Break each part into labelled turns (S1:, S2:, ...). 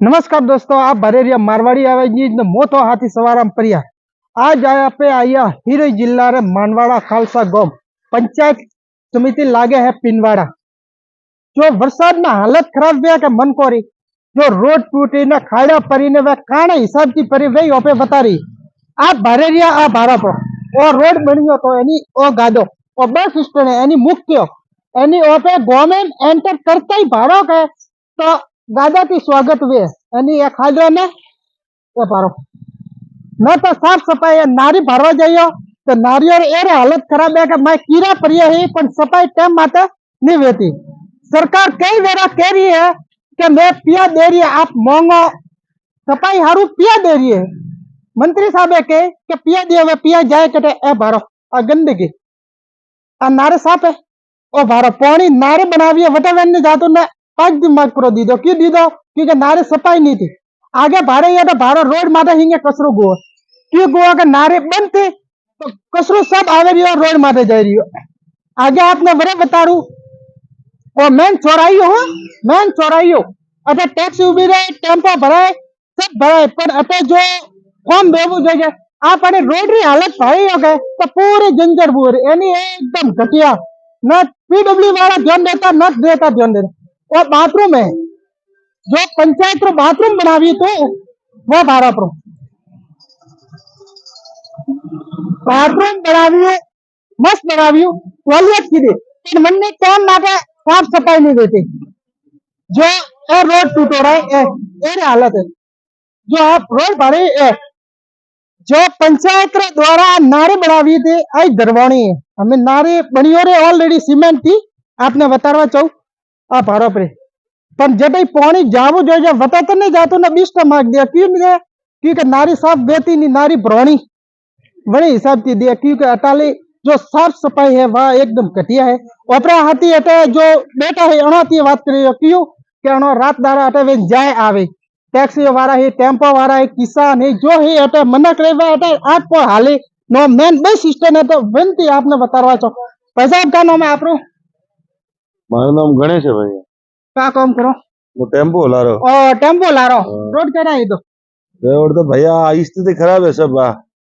S1: नमस्कार दोस्तों, आप भरेरिया मारवाड़ी आवाज न्यूज ने मोतो हाथी सवाराम परिया। आज आया पे आया हिरोई जिला रे मानवाड़ा खालसा गांव पंचायत समिति लागे है पिनवाड़ा। जो वरसाद में हालत खराब हुआ के मन कोरी जो रोड टूटी ने खाड़ा परी ने वे काने हिसाब की परी वे ओपे बता रही। आप भरेरिया आ भाड़ा पर और रोड बनियो तो एनी ओ गादो और बस स्टैंड है एनी मुख्य एनी ओपे गवर्नमेंट एंटर करता ही भाड़ो के तो गादा की स्वागत हुए एनी एक खाजो ने ये पारो न तो साफ सफाई है नारी भरवा जाइयो तो नारियों एरे हालत खराब है कि मैं कीड़ा परिया है पण सफाई टाइम माते नहीं वेती। सरकार कई वेरा कह रही है कि मैं पिया दे रही है, आप मोंगो सफाई हारू पिया दे रही है। मंत्री साहब के कि पिया दिया वे पिया जाए कटे ए भारो आ गंदगी आ नारे साफ है ओ भारो पानी नारे बनाविए वटावेन ने जातो ने पांच दिमाग करो दी दो क्यों दी दो क्योंकि नारे सफाई नहीं थी। आगे भाड़े या तो भाड़ो रोड माथे हिंगे कसरो गो क्यों गोवा के नारे बंद थे तो कसरो सब आवे रही और रोड माथे जा रही हो। आगे आपने बड़े बता रू और मेन चौराही हो अटे टैक्सी उभी रहे टेम्पो भराए सब भराए पर अटे जो फॉर्म देवू जो आप अरे रोड री हालत भाई हो गए तो पूरे जंजर बुर यानी एकदम घटिया न पीडब्ल्यू वाला ध्यान देता न देता ध्यान देता। और बाथरूम है जो पंचायत रो बाथरूम बनावी तो वो भाड़ा पर बाथरूम बनावी मस्त बनावी टॉयलेट की दे मन ने काम माटे साफ सफाई नहीं देती। जो ए रोड टूटो रहा है ए हालत है जो आप रोड भाड़े जो पंचायत रे द्वारा नारे बनावी थी आई दरवाणी है हमें नारे बनियो रे ऑलरेडी सीमेंट थी आपने बतावा चाहू आ भाड़ो पर पर जब पानी जावू जो बता तो नहीं जातो ना 20 मार्क दिया क्यों नहीं क्योंकि नारी साफ देती नहीं नारी ब्रौनी बड़े हिसाब की दिया क्योंकि अटाली जो साफ सफाई है वह एकदम घटिया है। ओपरा हाथी अटे जो बेटा है अणाती बात करियो क्यों कि अणो रात दाड़ा अटे वे जाए आवे टैक्सी वाला है टेम्पो वाला है किसान है जो है अटे मना करे अटे आप को हाले नो मेन बस सिस्टम है तो विनती आपने बतावा छो पैसा का नाम है आपरो
S2: मारो नाम गणेश है भाई।
S1: का काम करो
S2: वो टेम्पो ला रहा
S1: और टेम्पो ला रहा रोड केड़ा है तो
S2: रोड तो भैया स्थिति खराब है सब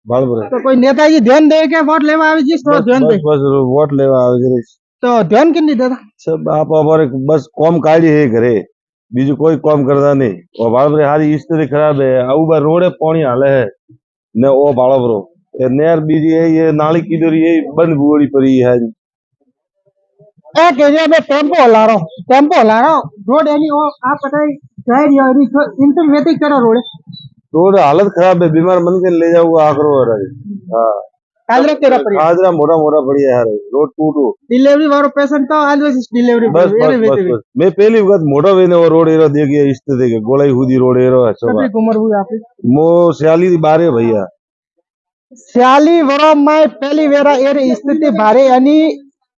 S2: बाल पर
S1: तो कोई नेताजी ध्यान दे के वोट लेवा आवे जिस तो ध्यान दे
S2: बस वोट लेवा आवे
S1: तो ध्यान क्यों नहीं देता
S2: सब आप और बस कॉम काढ़ी है घरे बीजू कोई कॉम करता नहीं और बाल पर हारी स्थिति खराब है आऊ बा रोड पानी हाले है ने ओ बालो बरो ये नेर बीजी है ये नाली की डोरी ये बंद बुड़ी पड़ी है
S1: ए के मैं टेम्पो ला रहा रोड एनी ओ आप पता है जाए रियो एनी इंटरवेटिंग करो
S2: रोड हालत खराब है बीमार मन के ले जाओ आकरो है। हां
S1: काजरा तेरा पड़ी
S2: आजरा मोटा मोटा पड़ी है यार रोड टूटू
S1: डिलीवरी वालो पेशेंट तो आज डिलीवरी
S2: बस मैं पहली वक्त मोटा वेने वो रोड एरो देखिए स्थिति के गोलाई हुदी रोड एरो है सब
S1: उम्र हुई आपकी
S2: मो सियाली बारे भैया
S1: सियाली वरो में पहली वेरा एरी स्थिति बारे यानी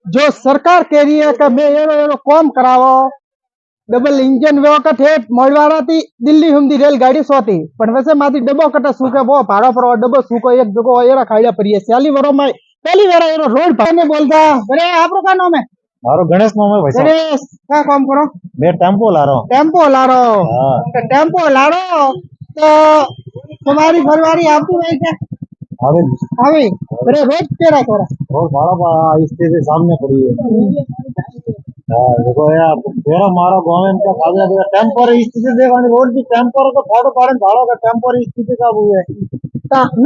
S1: जो सरकार कह रही है कि मैं एरो कॉम करावो डबल इंजन वे वक्त है मोड़वाड़ा थी दिल्ली हुंदी रेलगाड़ी सोती पण वैसे माथी डब्बो कटा सूके वो भाड़ो पर डब्बो सूको एक जगह एरा खाइया पड़ी है सियाली वरो में पहली वेरा एरो रोड भाने बोलता अरे आपरो का नाम है
S2: मारो गणेश नाम है भाई
S1: गणेश का काम करो
S2: मैं टेम्पो ला रहा हूं हां
S1: तो टेम्पो ला रहा तो तुम्हारी घरवाली आपकी भाई क्या
S2: अबे
S1: अभी अरे रोड तेरा कोरा
S2: और बड़ा स्थिति सामने पड़ी है हां देखो यार तेरा मारा गवर्नमेंट का खाजा दे टेम्पोररी स्थिति देखवानी रोड की टेम्पोररी को फाड़ो पाड़न भाड़ो का टेम्पोररी स्थिति का हुए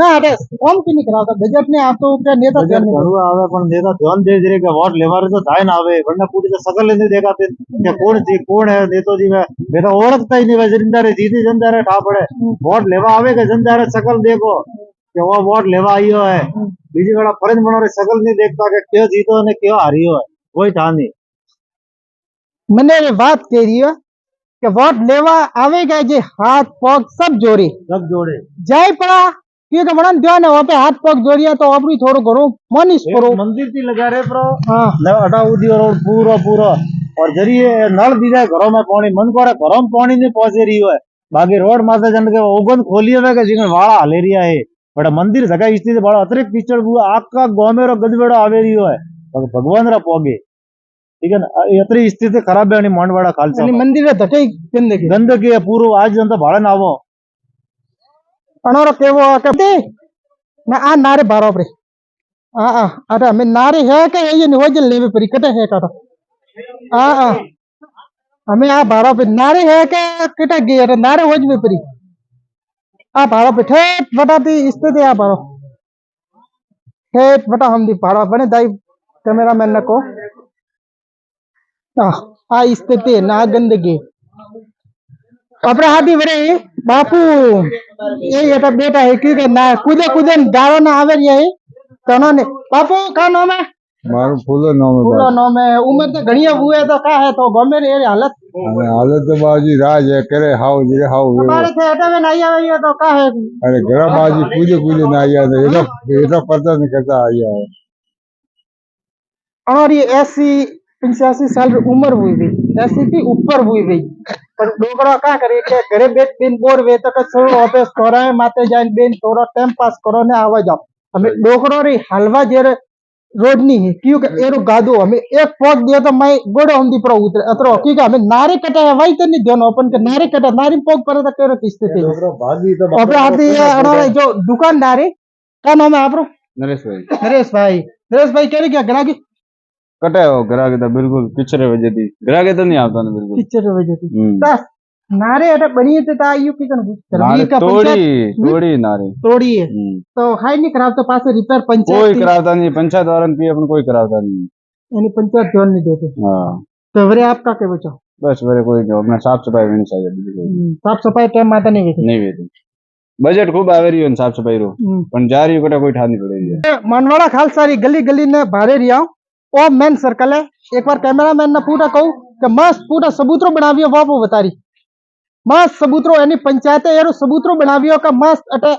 S1: ना अरे कौन की नहीं कराता बजट ने आप तो क्या नेता ध्यान नहीं
S2: घणो आवे पण नेता ध्यान दे रे के वोट लेवारे तो थाय ना आवे वरना पूरी तो सकल नहीं देखाते कि कौन है नेतो जी में मैं तो ओळखता ही नहीं वे जिंदारे जीती जिंदारे ठा पड़े वोट लेवा आवे के जिंदारे सकल देखो कि वो वोट लेवा आयो है बीजी बड़ा फर्ज बनो रे सकल नहीं देखता कि क्यों जीतो ने क्यों हारियो है कोई ठा नहीं
S1: मैंने ये बात कह रही है कि वोट लेवा आवेगा जे हाथ पग सब जोड़े जाए पड़ा क्योंकि बड़ा ध्यान है वहाँ पे हाथ पग जोड़िया तो अपनी थोड़ो करो मनीष करो
S2: मंदिर की लगा रहे प्रो
S1: हाँ
S2: हटाऊ दी रोड पूरा पूरा और जरिए नल दी जाए घरों में पानी मन को घरों में पानी नहीं पहुंचे रही है बाकी रोड माता जन के ओगन खोली हुए के जिन वाड़ा हले रिया है बड़ा मंदिर जगह स्थिति बड़ा अतिरिक्त कीचड़ हुआ आका गांव में गदबेड़ो आवे रियो है भगवान रा पोगे ठीक है ना एतरी स्थिति खराब है मांडवाड़ा खालसा
S1: आणि मंदिर धके गंदगी
S2: गंदगी है पूरो आज जनता भाड़ा ना आवो
S1: अनोर केवो के ना आ नारे बारो रे आ अरे हमें नारे है के ये निवजल लेवे परी कटे है का आ हमें आ बारो पे नारे है के कटे गे अरे नारे होज में परी आ बारो पे ठेठ वटाती स्थिति आ बारो ठेठ वटा हम दी बारो बने दाई कैमरामैन न को आ स्थिति ना गंदगी अपने हाथी बरे बापू ये तो बेटा है कि ना कूदे कूदे गावा ना आवे ये तनो ने बापू का नाम है
S3: मारो फूलो नाम है
S1: पूरा नाम है उम्र तो घड़िया हुए तो का है तो गमे रे हालत
S3: अरे हालत तो बाजी राज है करे हाउ जे हाउ
S1: हमारे थे हटे में नहीं आवे ये तो का है
S3: अरे गरा बाजी कूदे कूदे ना आया तो ये तो पता नहीं कैसा आया है
S1: और ये 80-85 साल की उम्र हुई भी 80 की ऊपर हुई भी पर डोगरा का करे के घरे बेट बिन बोर वे तो सो ऑफिस करो माते जाइन बेन तोरो टाइम पास करो ने आवा जाओ हमें डोगरो री हलवा जेरे रोड नहीं है क्योंकि एरो गादो हमें एक पोक दिया तो मैं गोड़ो हम दी पर उतरे अतरो क्योंकि हमें नारे कटा है वही तो नहीं दोनों अपन के नारे कटा नारी पोक पर तो केरो स्थिति
S2: भागी तो
S1: और हाथी है जो दुकानदार है का नाम है आपरो
S3: नरेश भाई
S1: नरेश भाई कह रहे क्या ग्राहक
S3: कटे हो ग्राहक तो बिल्कुल पिछड़े वजह थी ग्राहक तो नहीं आता ना बिल्कुल
S1: पिक्चर वजह थी बस नारे अटे बनी थे ता यू की कन
S3: नारे तोड़ी नारे
S1: तोड़ी है तो हाई नहीं खराब तो पास रिपेयर पंचायत
S3: कोई कराता नहीं पंचायत वाला की अपन कोई कराता नहीं
S1: यानी पंचायत जोन नहीं देते
S3: हाँ
S1: तो वरे आपका क्या बचा
S3: बस मेरे कोई नहीं अपना साफ सफाई होनी चाहिए बिल्कुल
S1: साफ सफाई टाइम माता नहीं वेती
S3: नहीं वेती बजट खूब आवे रही है साफ सफाई रो पण जा रही है कोई ठानी पड़ेगी है
S1: मनवाड़ा खालसा री गली गली ने बारे रिया ओ मेन सर्कल है एक बार कैमरामैन ने पूरा कहूं कि मस्त पूरा सबूतरो बनावियो वो बता रही मस्त सबूतरो यानी पंचायत एरो सबूतरो बनावियो का मस्त अटे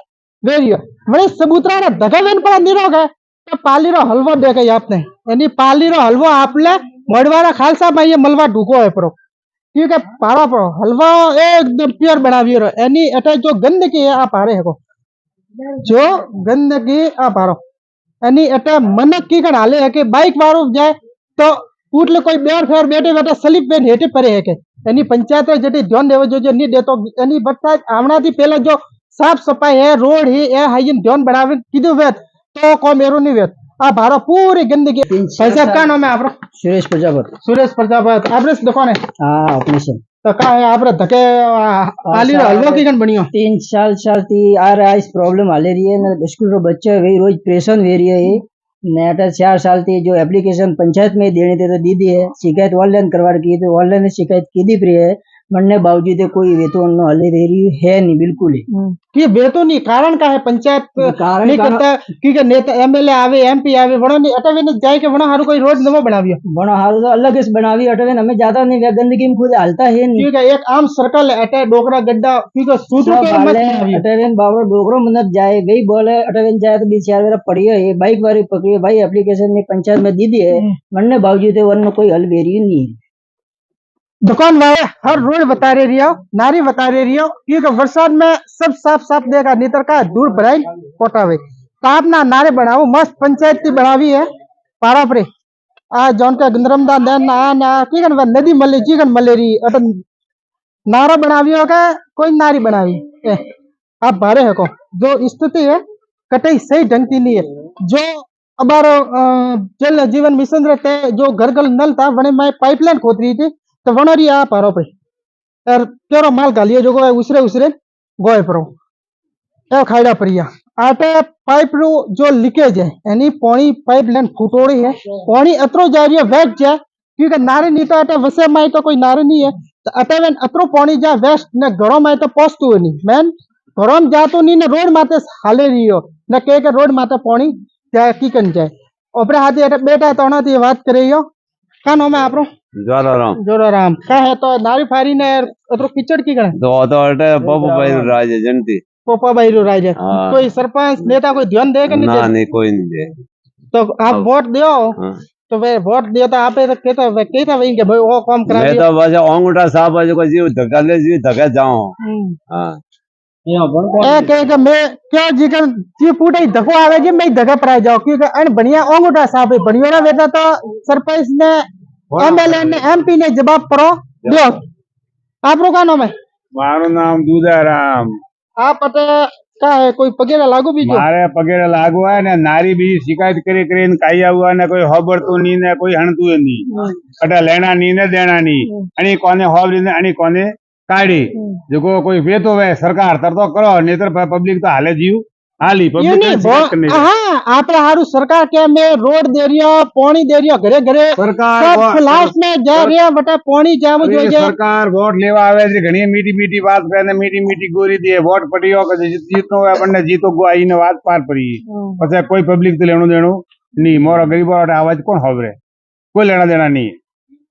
S1: वेरियो वही सबूतरा रे धगावेन पर निरोग है तो पाली रो हलवो देखे आपने यानी पाली रो हलवो आपले मडवाड़ा खालसा में ये मलवा ढूको है प्रो ठीक है पारा प्रो हलवा एकदम प्योर बनावियो रो यानी अटे जो गंदगी है आप हारे है जो गंदगी आप हारो यानी अटे मनक की कण हाले है कि बाइक वारो जाए तो पूटले कोई बेर फेर बैठे बैठे स्लिप पेन हेठे परे है के यानी पंचायत जटी ध्यान देव जो नहीं देतो यानी बता आमना थी पहले जो साफ सफाई है रोड है ए हाइजीन ध्यान बढ़ावे कीधु वेत तो को मेरो नहीं वेत आ भारो पूरी गंदगी भाई साहब का नाम है आपरो सुरेश प्रजापत आपरे दुकान है
S4: हाँ ऑपरेशन
S1: तो का है आपरे धके आली रो हलवा की कण बनियो
S4: 3 साल थी आ रहा इस प्रॉब्लम हाले रही है ना स्कूल रो बच्चा है वही रोज प्रेशन वे रही है नेटा 4 साल थी जो एप्लीकेशन पंचायत में देने थे तो दीदी है शिकायत ऑनलाइन करवा की तो ऑनलाइन शिकायत की दी फ्री है मरने बावजूद कोई वेतन न हले दे रही है नहीं बिल्कुल ही
S1: कि वेतन नहीं कारण का है पंचायत
S4: कारण
S1: नहीं करता क्योंकि नेता एमएलए आवे एमपी आवे बड़ा नहीं अटवे ने जाए के बड़ा हारू कोई रोड नवो बनावियो
S4: बना हाल तो अलग से बनावी अटवे हमें ज्यादा नहीं वे गंदगी में खुद हालता है नहीं
S1: क्योंकि एक आम सर्कल है अटे डोकरा गड्ढा क्योंकि सूत्रों के मत बनावियो
S4: अटवे बाबरो डोकरो मत जाए वही बोले अटवे जाए तो 20 मेरा पड़ी है बाइक वाली पकड़ी है भाई एप्लीकेशन में पंचायत में दी है मरने बावजूद वरना कोई हल बेरी नहीं है
S1: दुकान वाले हर रोज बता रही हो नारी बता रही हो क्योंकि बरसात में सब साफ साफ देगा नीतर का दूर भराई पोटावे तो आप ना नारे बनाओ मस्त पंचायत की बनावी है पारा परे आ जौन का गंदरमदा देन ना ना की कन नदी मले जी कन मलेरी अटन नारा बनावी होगा कोई नारी बनावी आप बारे है को जो स्थिति है कतई सही ढंग की नहीं है जो हमारो जल जीवन मिशन रहते जो घर घर नल था वने में पाइपलाइन खोद रही थी तो वनरी आ पारो पे यार केरो माल गालियो जो गोए उसरे उसरे गोए परो ए खाइडा परिया आटे पाइप रो जो लीकेज है यानी पानी पाइपलाइन फुटोड़ी है पानी अतरो जा रही है वेस्ट जाए क्योंकि नारे नहीं तो अटे वसे में तो कोई नारे नहीं है तो अटे वेन अतरो पानी जा वेस्ट ने घरों में तो पहुंचतो नहीं मैन घरों में जातो नहीं ने रोड माते हाले रही हो न के रोड माते पानी जाए की कन जाए ओपरे हाथी अटे बेटा तो ना थी बात करे हो का नाम है आपरो जोराराम का है तो नारी फारी ने अतरो किचड़ की गणे
S3: तो अटे पप्पू भाई राज है जनती
S1: पोपा भाई रो राज कोई सरपंच नेता कोई ध्यान देगा नहीं
S3: ना नहीं कोई नहीं दे
S1: तो आप वोट दियो तो वे वोट दियो तो आप कहता वही के भाई वो काम करा
S3: मैं
S1: दियो
S3: तो बस अंगूठा साफ है जो जीव धक्का ले जीव धक्का जाओ हां
S1: ए के मैं क्या जीकन जी पूटे धक्को आवे जी मैं धक्का पराई जाओ क्योंकि अन बढ़िया अंगूठा साफ है बढ़िया ना बेटा तो सरपंच ने एमएलए ने एमपी ने जवाब करो दो आपरो का नाम है
S5: મારું નામ દુદારામ
S1: आप अटे का है कोई वगैरह लागू बीजो
S5: મારે પગેરે લાગુ હોય ને નારી બીજી શિકાયત કરી કરીને કાઈ આવું ને કોઈ હોબડતું નહીં ને કોઈ હણતું નહીં એટલે લેણા નહીં ને દેણા નહીં અને કોને હોબરી ને અને કોને કાઢી જો કોઈ વેતો હોય સરકાર તરતો કરો નહીતર પબ્લિક તો હાલે જીવ હાલી
S1: ये नहीं
S5: પબ્લિક
S1: हाँ आप हारू सरकार के में रोड दे रही हो पानी दे रही हो घरे घरे
S5: सरकार
S1: सब क्लास में जा रही है बटा पानी जाम जो है
S5: સરકાર વોટ લેવા આવે છે ઘણી મીઠી મીઠી વાત કરે ને મીઠી મીઠી ગોરી દે વોટ પટીઓ કે જીતનો હોય આપણને જીતો આઈને વાત પાર પડી પછી કોઈ પબ્લિક થી લેણું દેણું નહીં મોરો ગરીબો અવાજ કોણ હોબરે કોઈ લેણા દેણા નહીં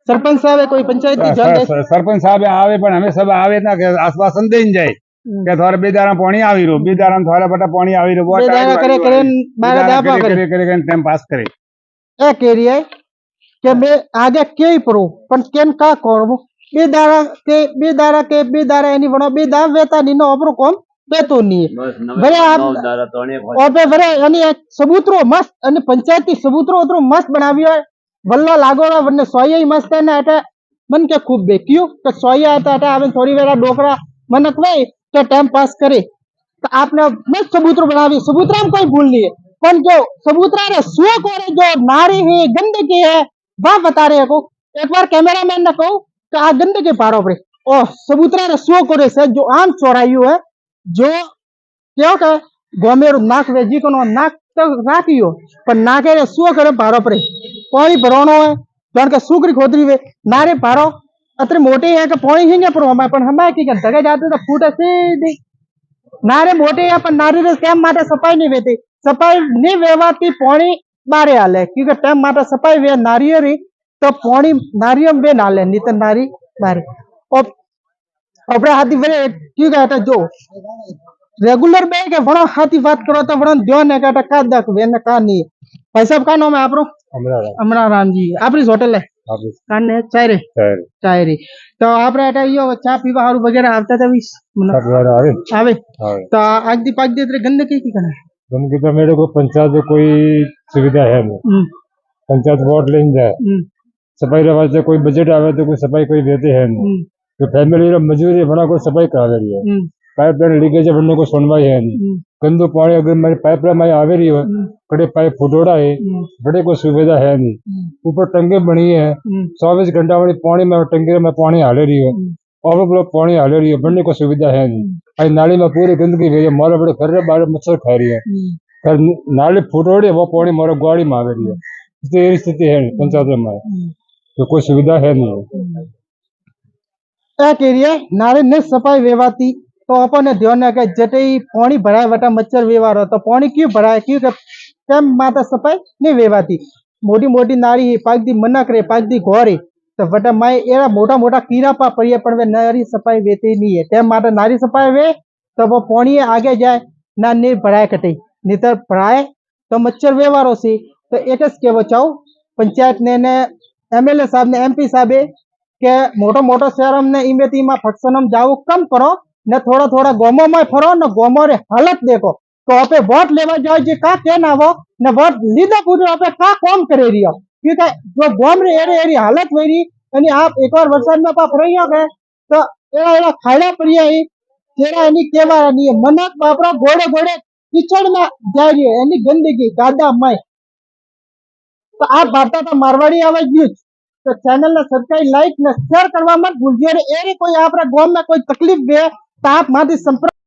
S1: सरपंच साहब है कोई पंचायत की जान दे
S5: સરપંચ સાહેબ આવે પણ અમે સબ આવે ના કે આશ્વાસન દઈને જાય કે થોડા બે દાડા પાણી આવી રહ્યું બે દાડા થોડા બટા પાણી આવી રહ્યું વોટ
S1: बेदारा करे करे बारह दापा करे
S5: કરે ટાઈમ પાસ કરે
S1: ए कह रही है कि मैं आगे के ही पढ़ू पण केन का करबो बेदारा के बेदारा एनी बनो बेदा वेता नी नो अपरो कोम बेतो नी भले आप ओपे भले यानी सबूतरो मस्त અને પંચાયતી सबूतरो उतरो मस्त बनाव्यो है वल्ला लागोड़ा वने सोया मस्त है ना एटा मन के खूब बेक्यो तो सोया आता आता आवे थोड़ी वेरा डोकरा मनक भाई तो टाइम पास करे तो आपने मस्त सबूतरो बनावी सबूतरा में कोई भूल नहीं है पण जो सबूतरा रे सुआ कोरे जो नारी है गंदगी है वह बता रहे को एक बार कैमरामैन ने कहूं कि आ गंदगी पारो पड़े ओ सबूतरा रे सुआ कोरे से जो आम चोरायु है जो क्यों के गोमेर नाक वेजी को नाक तो राखियो पर नाके रे सुआ करे पारो पड़े पानी भरवानो है जान के सुकरी खोदरी वे नारे पारो अतरे मोटे है कि पानी हिंगे पर हमारे पण हमारे की जगह जाते तो फूटे सीधी नारे मोटे है पर नारी रे केम माटे सफाई नहीं वेती सफाई नहीं वेवाती पानी बारे हाले क्योंकि टाइम माटे सफाई वे नारी री तो पानी नारियों वे नाले नहीं तो नारी बारे और अपने हाथी वे क्यों कहता जो रेगुलर में के वणो हाथी बात करो तो वणो दियो ने कहता का दक वे ने का नहीं भाई साहब का नाम है आपरो अमरा राम जी आपरी होटल है काने चाय रे चाय रे तो आपरे एटा यो चा पीवा हारू वगैरह आवता था भी आवे तो आज दी पाक दी तेरे गंदगी की करना
S6: गंदगी तो मेरे को पंचायत में कोई सुविधा है नहीं पंचायत वोट लेने जाए सफाई रवा से कोई बजट आवे तो कोई सफाई कोई देते हैं नहीं तो फैमिली रो मजूरी बना कोई सफाई करा रही है पाइपलाइन लीकेज बनने को सुनवाई है नहीं गंदू पानी अगर मेरी पाइपलाइन में आवे रही है बड़े पाइप फुटोड़ा है बड़े कोई सुविधा है नहीं ऊपर टंकी बनी है 24 घंटा वाली पानी में टंकी में पानी हाले रही है और पानी हाले रही है बनने को सुविधा है नहीं भाई नाली में पूरी गंदगी गई है मारे बड़े घर बाहर मच्छर खा रही है फिर नाली फुटोड़ी वो पानी मारे गाड़ी में आवे रही है इसलिए ये स्थिति है पंचायत में तो कोई सुविधा है नहीं
S1: क्या कह रही है नारे ने सफाई वेवाती तो अपन ध्यान रखे जटे पानी भराए वटा मच्छर व्यवहार हो तो पानी क्यों भराए क्योंकि केम माता सफाई नहीं वेवाती मोटी मोटी नारी पाक दी मना करे पाक दी घोरे तो वटा माए एरा मोटा मोटा कीड़ा पा पड़िए पण वे नारी सफाई वेती नहीं है तेम माता नारी सफाई वे तो वो पानी आगे जाए ना नहीं भराए कटे नितर भराए तो मच्छर व्यवहार से तो एक के बचाओ पंचायत ने एमएलए साहब ने एमपी साहब के मोटो मोटो शहर ने इमेती में फक्शन जाओ कम करो ने थोड़ा थोड़ा गोमो में फरो न गोमो रे हालत देखो तो आपे वोट लेवा जाओ जे का के ना वो ने वोट लीधा पूरे आपे का काम करे रियो क्योंकि जो गोम रे एरी एरी हालत हुई रही यानी आप एक बार वरसाद में पाप रही हो गए तो एरा एरा खाड़ा पड़िया है तेरा यानी केवा नहीं मनक बापरा घोड़े घोड़े कीचड़ में जा रही है यानी गंदगी गादा में तो आप भारता था मारवाड़ी आवाज न्यूज तो चैनल ने सब्सक्राइब लाइक ने शेयर करवा मत भूलिए एरी कोई आप गांव में कोई तकलीफ है तो आप माती संपर्क